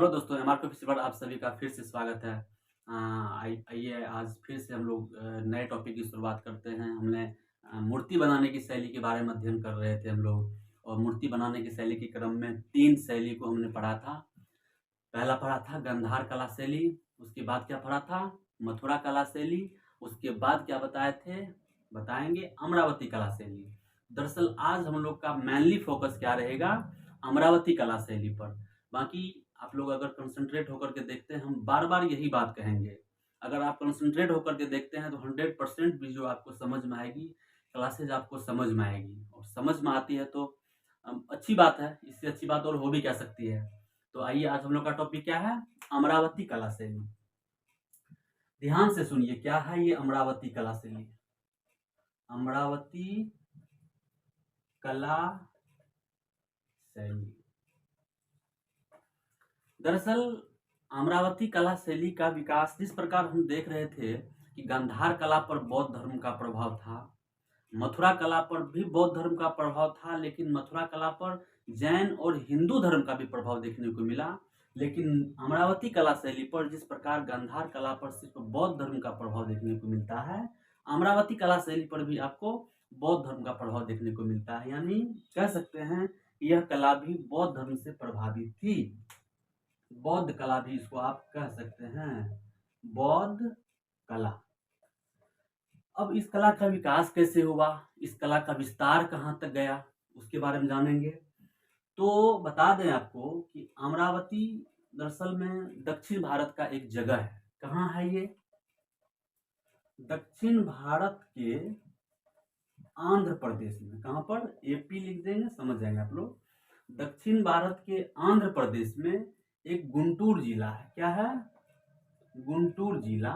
Hello दोस्तों, एमआरके office पर आप सभी का फिर से स्वागत है। आइए आज फिर से हम लोग नए टॉपिक की शुरुआत करते हैं। हमने मूर्ति बनाने की शैली के बारे में अध्ययन कर रहे थे हम लोग, और मूर्ति बनाने की शैली के क्रम में 3 शैली को हमने पढ़ा था। पहला पढ़ा था गांधार कला शैली, उसके बाद क्या पढ़ा था मथुरा कला शैली, उसके बाद क्या बताएंगे अमरावती कला शैली। दरअसल आज हम लोग का मेनली फोकस क्या रहेगा, अमरावती कला शैली पर। बाकी आप लोग अगर कंसंट्रेट होकर के देखते हैं, हम बार बार यही बात कहेंगे। अगर आप कंसंट्रेट होकर के देखते हैं तो 100% वीडियो आपको समझ में आएगी, क्लासेज आपको समझ में आएगी, और समझ में आती है तो अच्छी बात है। इससे अच्छी बात और हो भी क्या सकती है। तो आइए आज हम लोग का टॉपिक क्या है, अमरावती कला शैली। ध्यान से सुनिए, क्या है ये अमरावती कला शैली। अमरावती कला शैली दरअसल अमरावती कला शैली का विकास जिस प्रकार हम देख रहे थे कि गांधार कला पर बौद्ध धर्म का प्रभाव था, मथुरा कला पर भी बौद्ध धर्म का प्रभाव था, लेकिन मथुरा कला पर जैन और हिंदू धर्म का भी प्रभाव देखने को मिला। लेकिन अमरावती कला शैली पर जिस प्रकार गांधार कला पर सिर्फ बौद्ध धर्म का प्रभाव देखने को मिलता है, अमरावती कला शैली पर भी आपको बौद्ध धर्म का प्रभाव देखने को मिलता है। यानी कह सकते हैं यह कला भी बौद्ध धर्म से प्रभावित थी। बौद्ध कला भी इसको आप कह सकते हैं, बौद्ध कला। अब इस कला का विकास कैसे हुआ, इस कला का विस्तार कहाँ तक गया, उसके बारे में जानेंगे। तो बता दें आपको कि अमरावती दरअसल में दक्षिण भारत का एक जगह है। कहाँ है ये, दक्षिण भारत के आंध्र प्रदेश में। कहाँ पर, एपी लिख देंगे, समझ जाएंगे आप लोग। दक्षिण भारत के आंध्र प्रदेश में एक गुंटूर जिला है। क्या है, गुंटूर जिला।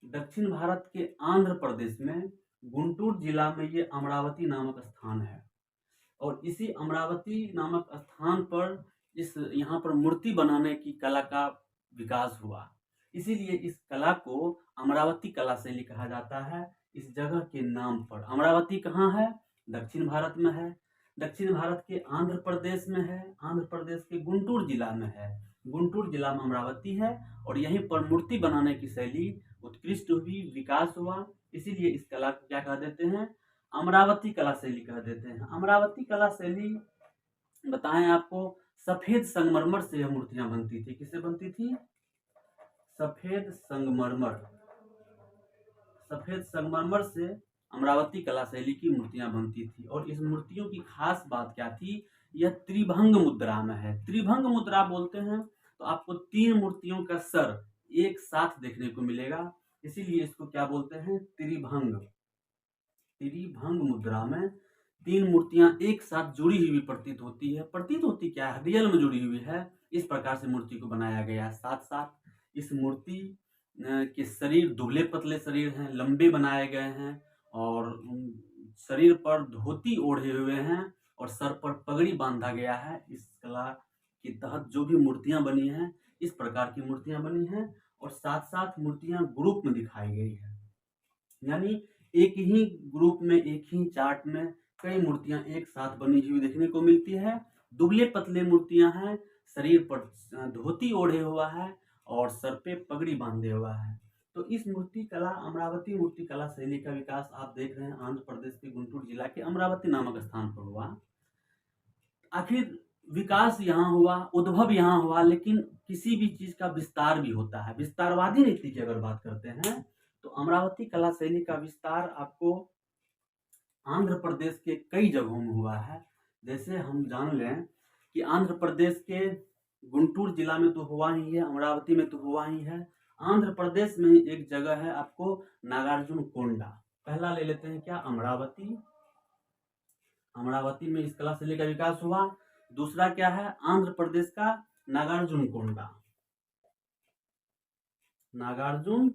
दक्षिण भारत के आंध्र प्रदेश में गुंटूर जिला में ये अमरावती नामक स्थान है। और इसी अमरावती नामक स्थान पर यहाँ पर मूर्ति बनाने की कला का विकास हुआ। इसीलिए इस कला को अमरावती कला शैली कहा जाता है। इस जगह के नाम पर, अमरावती कहाँ है, दक्षिण भारत में है, दक्षिण भारत के आंध्र प्रदेश में है, आंध्र प्रदेश के गुंटूर जिला में है। गुंटूर जिला में अमरावती है, और यहीं पर मूर्ति बनाने की शैली उत्कृष्ट हुई, विकास हुआ। इसीलिए इस कला को क्या कह देते हैं, अमरावती कला शैली कह देते हैं। अमरावती कला शैली बताएं आपको, सफेद संगमरमर से यह मूर्तियां बनती थी। किससे बनती थी, सफेद संगमरमर। सफेद संगमरमर से अमरावती कला शैली की मूर्तियां बनती थी। और इस मूर्तियों की खास बात क्या थी, यह त्रिभंग मुद्रा में है। त्रिभंग मुद्रा बोलते हैं तो आपको 3 मूर्तियों का सर एक साथ देखने को मिलेगा, इसीलिए इसको क्या बोलते हैं, त्रिभंग। त्रिभंग मुद्रा में 3 मूर्तियां एक साथ जुड़ी हुई प्रतीत होती है। प्रतीत होती क्या है, रियल में जुड़ी हुई है। इस प्रकार से मूर्ति को बनाया गया है। साथ साथ इस मूर्ति के शरीर दुबले पतले शरीर हैं, लंबे बनाए गए हैं, और शरीर पर धोती ओढ़े हुए हैं, और सर पर पगड़ी बांधा गया है। इस कला के तहत जो भी मूर्तियां बनी हैं, इस प्रकार की मूर्तियां बनी हैं। और साथ साथ मूर्तियां ग्रुप में दिखाई गई है, यानी एक ही ग्रुप में, एक ही चार्ट में कई मूर्तियां एक साथ बनी हुई देखने को मिलती है। दुबले पतले मूर्तियां हैं, शरीर पर धोती ओढ़े हुआ है, और सर पे पगड़ी बांधे हुआ है। तो इस मूर्ति कला, अमरावती मूर्ति कला शैली का विकास आप देख रहे हैं आंध्र प्रदेश के गुंटूर जिला के अमरावती नामक स्थान पर हुआ। आखिर विकास यहाँ हुआ, उद्भव यहाँ हुआ, लेकिन किसी भी चीज का विस्तार भी होता है। विस्तारवादी नीति की अगर बात करते हैं तो अमरावती कला शैली का विस्तार आपको आंध्र प्रदेश के कई जगहों में हुआ है। जैसे हम जान लें कि आंध्र प्रदेश के गुंटूर जिला में तो हुआ ही है, अमरावती में तो हुआ ही है। आंध्र प्रदेश में एक जगह है आपको नागार्जुन कोंडा। पहला ले लेते हैं क्या, अमरावती। अमरावती में इस कला शैली का विकास हुआ। दूसरा क्या है, आंध्र प्रदेश का नागार्जुन कोंडा। नागार्जुन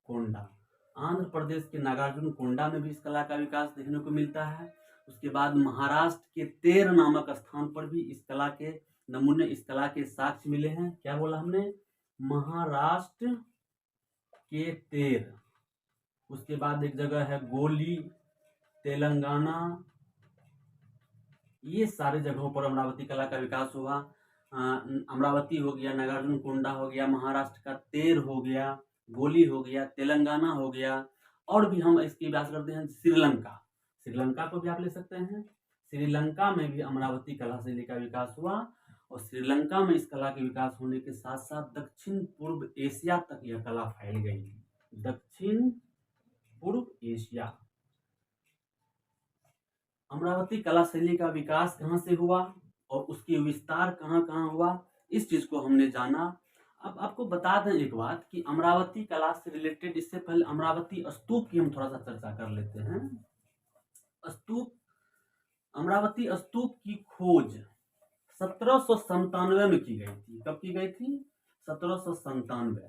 कोंडा, आंध्र प्रदेश के नागार्जुन कोंडा में भी इस कला का विकास देखने को मिलता है। उसके बाद महाराष्ट्र के तेर नामक स्थान पर भी इस कला के नमूने, इस कला के साक्ष्य मिले हैं। क्या बोला हमने, महाराष्ट्र के तेर। उसके बाद एक जगह है गोली, तेलंगाना, ये सारे जगहों पर अमरावती कला का विकास हुआ। अमरावती हो गया, नागार्जुन कोंडा हो गया, महाराष्ट्र का तेर हो गया, गोली हो गया, तेलंगाना हो गया, और भी हम इसकी बात करते हैं श्रीलंका। श्रीलंका को भी आप ले सकते हैं। श्रीलंका में भी अमरावती कला शैली का विकास हुआ, और श्रीलंका में इस कला के विकास होने के साथ साथ दक्षिण पूर्व एशिया तक यह कला फैल गई। दक्षिण पूर्व एशिया। अमरावती कला शैली का विकास कहाँ से हुआ और उसकी विस्तार कहाँ कहाँ हुआ, इस चीज को हमने जाना। अब आपको बता दें एक बात कि अमरावती कला से रिलेटेड, इससे पहले अमरावती स्तूप की हम थोड़ा सा चर्चा कर लेते हैं। स्तूप, अमरावती स्तूप की खोज 1797 में की गई थी। कब की गई थी? 1797।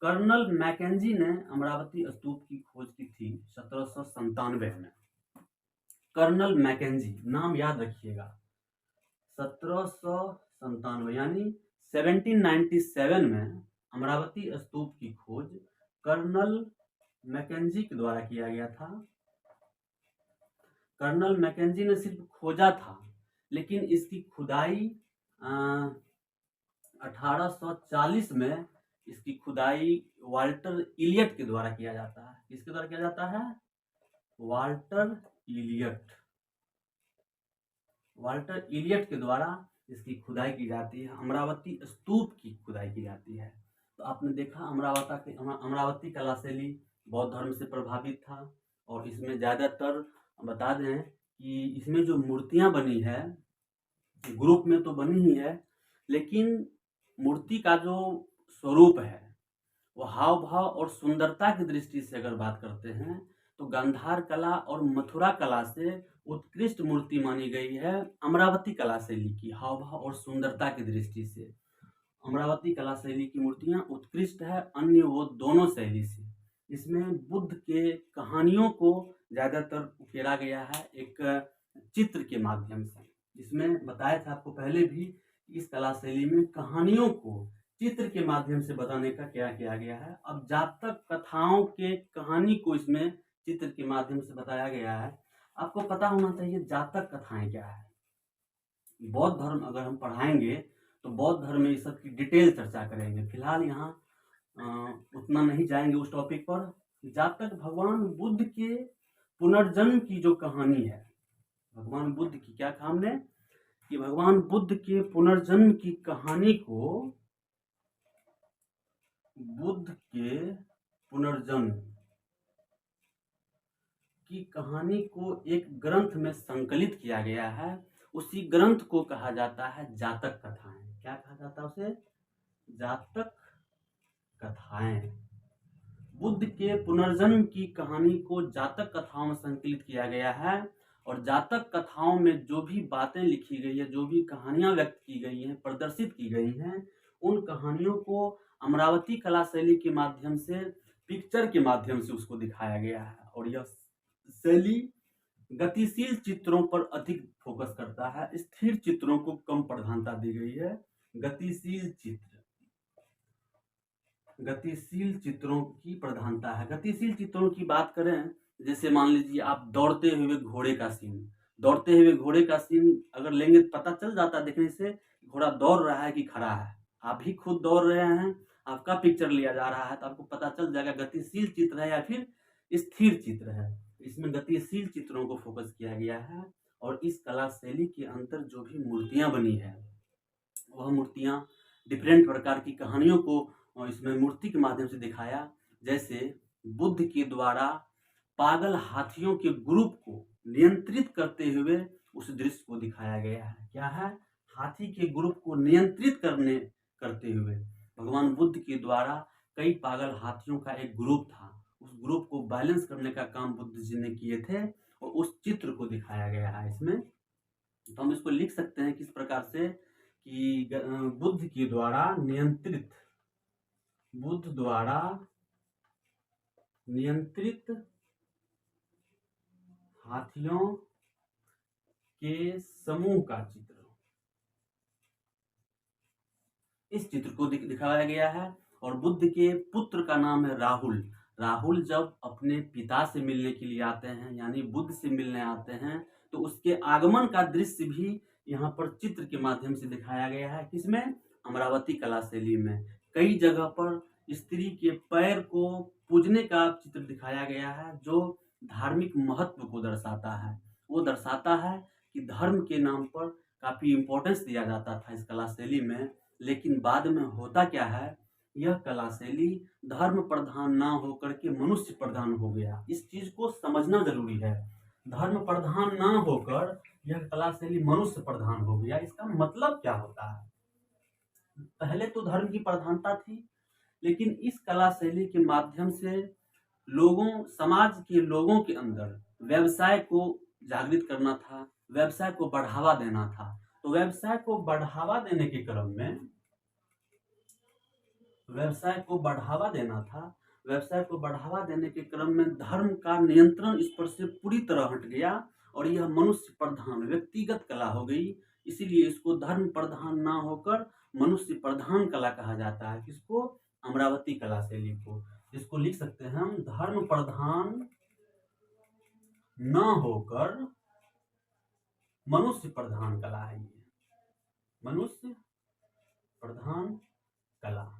कर्नल मैकेंजी ने अमरावती स्तूप की खोज की थी 1797 में। कर्नल मैकेंजी, नाम याद रखिएगा। 1797 यानी 1797 में अमरावती स्तूप की खोज कर्नल मैकेंजी के द्वारा किया गया था। कर्नल मैकेंजी ने सिर्फ खोजा था, लेकिन इसकी खुदाई 1840 में इसकी खुदाई वाल्टर इलियट के द्वारा किया जाता है। किसके द्वारा किया जाता है? Walter Elliot. वाल्टर इलियट के द्वारा इसकी खुदाई की जाती है, अमरावती स्तूप की खुदाई की जाती है। तो आपने देखा अमरावती कला शैली बौद्ध धर्म से प्रभावित था, और इसमें ज़्यादातर बता दें कि इसमें जो मूर्तियां बनी है, ग्रुप में तो बनी ही है, लेकिन मूर्ति का जो स्वरूप है वो हाव भाव और सुंदरता की दृष्टि से अगर बात करते हैं तो गांधार कला और मथुरा कला से उत्कृष्ट मूर्ति मानी गई है अमरावती कला शैली की, हाव भाव और सुंदरता की दृष्टि से। अमरावती कला शैली की मूर्तियां उत्कृष्ट है अन्य वो दोनों शैली से। इसमें बुद्ध के कहानियों को ज्यादातर उकेरा गया है एक चित्र के माध्यम से। इसमें बताया था आपको पहले भी, इस कला शैली में कहानियों को चित्र के माध्यम से बताने का क्या किया गया है। अब जातक कथाओं के कहानी को इसमें चित्र के माध्यम से बताया गया है। आपको पता होना चाहिए जातक कथाएं क्या है। बौद्ध धर्म अगर हम पढ़ाएंगे तो बौद्ध धर्म में इस सब की डिटेल चर्चा करेंगे। फिलहाल यहाँ उतना नहीं जाएंगे उस टॉपिक पर। जातक भगवान बुद्ध के पुनर्जन्म की जो कहानी है, भगवान बुद्ध की क्या कहानी है कि भगवान बुद्ध के पुनर्जन्म की कहानी को, बुद्ध के पुनर्जन्म की कहानी को एक ग्रंथ में संकलित किया गया है। उसी ग्रंथ को कहा जाता है जातक कथाएं। क्या कहा जाता है उसे? जातक कथाएं। बुद्ध के पुनर्जन्म की कहानी को जातक कथाओं में संकलित किया गया है, और जातक कथाओं में जो भी बातें लिखी गई है, जो भी कहानियां व्यक्त की गई हैं, प्रदर्शित की गई हैं, उन कहानियों को अमरावती कला शैली के माध्यम से, पिक्चर के माध्यम से उसको दिखाया गया है। और यह शैली गतिशील चित्रों पर अधिक फोकस करता है, स्थिर चित्रों को कम प्रधानता दी गई है। गतिशील चित्र, गतिशील चित्रों की प्रधानता है। गतिशील चित्रों की बात करें, जैसे मान लीजिए आप दौड़ते हुए घोड़े का सीन, दौड़ते हुए घोड़े का सीन अगर लेंगे तो पता चल जाता है देखने से घोड़ा दौड़ रहा है कि खड़ा है। आप भी खुद दौड़ रहे हैं, आपका पिक्चर लिया जा रहा है, तो आपको पता चल जाएगा गतिशील चित्र है या फिर स्थिर चित्र है। इसमें गतिशील चित्रों को फोकस किया गया है। और इस कला शैली के अंतर जो भी मूर्तियां बनी है, वह मूर्तियां डिफरेंट प्रकार की कहानियों को इसमें मूर्ति के माध्यम से दिखाया। जैसे बुद्ध के द्वारा पागल हाथियों के ग्रुप को नियंत्रित करते हुए उस दृश्य को दिखाया गया है। क्या है? हाथी के ग्रुप को नियंत्रित करते हुए भगवान बुद्ध के द्वारा कई पागल हाथियों का एक ग्रुप था, उस ग्रुप को बैलेंस करने का काम बुद्ध जी ने किए थे, और उस चित्र को दिखाया गया है इसमें। तो हम इसको लिख सकते हैं किस प्रकार से कि बुद्ध के द्वारा नियंत्रित हाथियों के समूह का चित्र, इस चित्र को दिखाया गया है। और बुद्ध के पुत्र का नाम है राहुल। राहुल जब अपने पिता से मिलने के लिए आते हैं, यानी बुद्ध से मिलने आते हैं, तो उसके आगमन का दृश्य भी यहाँ पर चित्र के माध्यम से दिखाया गया है। किसमें? अमरावती कला शैली में। कई जगह पर स्त्री के पैर को पूजने का चित्र दिखाया गया है, जो धार्मिक महत्व को दर्शाता है। वो दर्शाता है कि धर्म के नाम पर काफी इम्पोर्टेंस दिया जाता था इस कला शैली में, लेकिन बाद में होता क्या है, यह कला शैली धर्म प्रधान ना होकर के मनुष्य प्रधान हो गया। इस चीज को समझना जरूरी है। धर्म प्रधान ना होकर यह कला शैली मनुष्य प्रधान हो गया। इसका मतलब क्या होता है? पहले तो धर्म की प्रधानता थी, लेकिन इस कला शैली के माध्यम से समाज के लोगों के अंदर व्यवसाय को जागृत करना था, व्यवसाय को बढ़ावा देना था। तो व्यवसाय को बढ़ावा देने के क्रम में धर्म का नियंत्रण इस पर से पूरी तरह हट गया और यह मनुष्य प्रधान व्यक्तिगत कला हो गई। इसीलिए इसको धर्म प्रधान ना होकर मनुष्य प्रधान कला कहा जाता है। किसको? अमरावती कला शैली को। इसको लिख सकते हैं हम, धर्म प्रधान न होकर मनुष्य प्रधान कला है। ये मनुष्य प्रधान कला।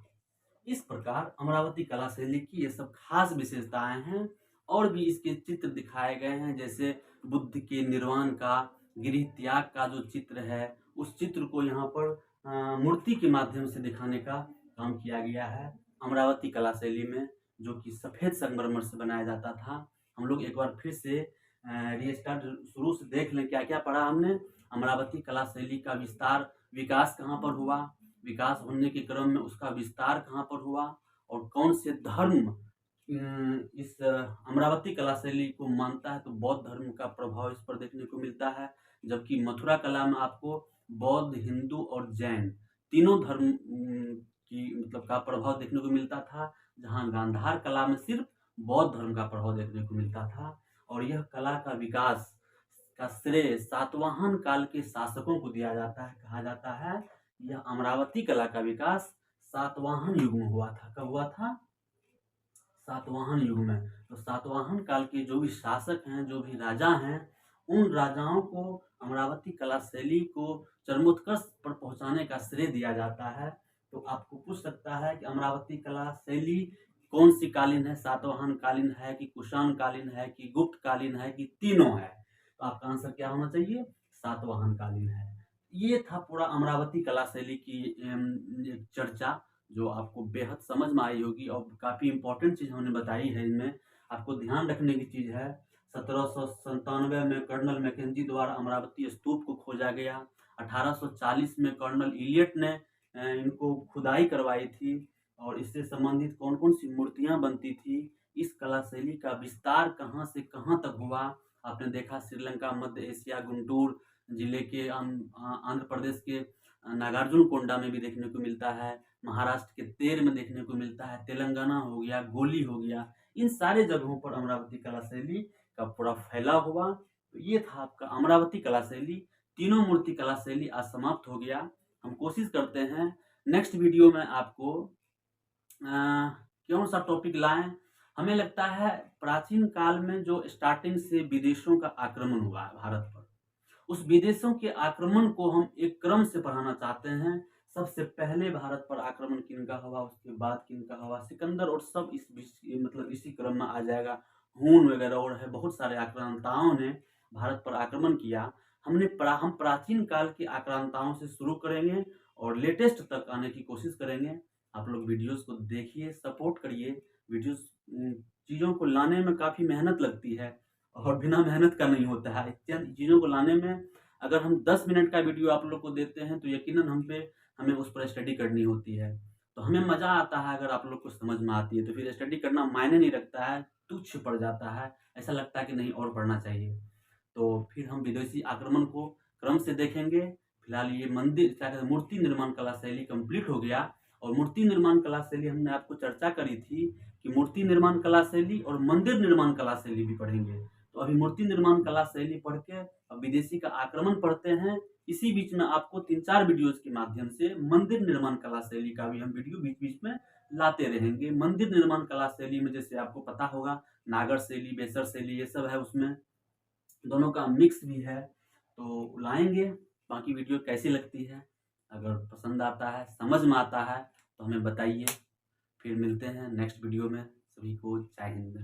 इस प्रकार अमरावती कला शैली की ये सब खास विशेषताएं हैं। और भी इसके चित्र दिखाए गए हैं, जैसे बुद्ध के निर्वाण का, गृह त्याग का जो चित्र है, उस चित्र को यहाँ पर मूर्ति के माध्यम से दिखाने का काम किया गया है अमरावती कला शैली में, जो कि सफेद संगमरमर से बनाया जाता था। हम लोग एक बार फिर से रीस्टार्ट शुरू से देख लें क्या क्या पढ़ा हमने। अमरावती कला शैली का विकास कहाँ पर हुआ, विकास होने के क्रम में उसका विस्तार कहाँ पर हुआ, और कौन से धर्म इस अमरावती कला शैली को मानता है। तो बौद्ध धर्म का प्रभाव इस पर देखने को मिलता है, जबकि मथुरा कला में आपको बौद्ध, हिंदू और जैन तीनों धर्म की का प्रभाव देखने को मिलता था, जहाँ गांधार कला में सिर्फ बौद्ध धर्म का प्रभाव देखने को मिलता था। और यह कला का विकास का श्रेय सातवाहन काल के शासकों को दिया जाता है। कहा जाता है यह अमरावती कला का विकास सातवाहन युग में हुआ था। कब हुआ था? सातवाहन युग में। तो सातवाहन काल के जो भी शासक हैं, जो भी राजा हैं, उन राजाओं को अमरावती कला शैली को चरमोत्कर्ष पर पहुंचाने का श्रेय दिया जाता है। तो आपको पूछ सकता है कि अमरावती कला शैली कौन सी कालीन है? सातवाहन कालीन है कि कुषाण कालीन है कि गुप्त कालीन है कि तीनों है? तो आपका आंसर क्या होना चाहिए? सातवाहन कालीन है। ये था पूरा अमरावती कला शैली की चर्चा, जो आपको बेहद समझ में आई होगी और काफी इंपॉर्टेंट चीज हमने बताई है। इनमें आपको ध्यान रखने की चीज है, 1797 में कर्नल मैकेंजी द्वारा अमरावती स्तूप को खोजा गया। 1840 में कर्नल इलियट ने इनको खुदाई करवाई थी, और इससे संबंधित कौन कौन सी मूर्तियां बनती थी, इस कला शैली का विस्तार कहाँ से कहाँ तक हुआ। आपने देखा श्रीलंका, मध्य एशिया, गुंटूर जिले के आंध्र प्रदेश के नागार्जुन कोंडा में भी देखने को मिलता है, महाराष्ट्र के तेर में देखने को मिलता है, तेलंगाना हो गया, गोली हो गया, इन सारे जगहों पर अमरावती कला शैली का पूरा फैला हुआ। तो ये था आपका अमरावती कला शैली। तीनों मूर्ति कला शैली आज समाप्त हो गया। हम कोशिश करते हैं नेक्स्ट वीडियो में आपको कौन सा टॉपिक लाएं। हमें लगता है प्राचीन काल में जो स्टार्टिंग से विदेशों का आक्रमण हुआ है भारत पर, उस विदेशों के आक्रमण को हम एक क्रम से पढ़ाना चाहते हैं। सबसे पहले भारत पर आक्रमण किनका हुआ, उसके बाद किनका हुआ, सिकंदर, और सब इसी क्रम में आ जाएगा। हून वगैरह और है, बहुत सारे आक्रांताओं ने भारत पर आक्रमण किया। हम प्राचीन काल की आक्रांताओं से शुरू करेंगे और लेटेस्ट तक आने की कोशिश करेंगे। आप लोग वीडियोस को देखिए, सपोर्ट करिए। वीडियोस चीज़ों को लाने में काफ़ी मेहनत लगती है और बिना मेहनत का नहीं होता है। चीज़ों को लाने में अगर हम 10 मिनट का वीडियो आप लोग को देते हैं तो यकीनन हमें उस पर स्टडी करनी होती है। तो हमें मज़ा आता है अगर आप लोग को समझ में आती है, तो फिर स्टडी करना मायने नहीं रखता है, तुच्छ पड़ जाता है, ऐसा लगता है कि नहीं और पढ़ना चाहिए। तो फिर हम विदेशी आक्रमण को क्रम से देखेंगे। फिलहाल ये मूर्ति निर्माण कला शैली कंप्लीट हो गया। और मूर्ति निर्माण कला शैली हमने आपको चर्चा करी थी कि मूर्ति निर्माण कला शैली और मंदिर निर्माण कला शैली भी पढ़ेंगे। तो अभी मूर्ति निर्माण कला शैली पढ़ के अब विदेशी का आक्रमण पढ़ते हैं। इसी बीच में आपको 3-4 वीडियोस के माध्यम से मंदिर निर्माण कला शैली का भी हम वीडियो बीच बीच में लाते रहेंगे। मंदिर निर्माण कला शैली में जैसे आपको पता होगा नागर शैली, बेसर शैली, ये सब है उसमें। दोनों का मिक्स भी है, तो लाएंगे। बाकी वीडियो कैसी लगती है, अगर पसंद आता है, समझ में आता है तो हमें बताइए। फिर मिलते हैं नेक्स्ट वीडियो में। सभी को जय हिंद।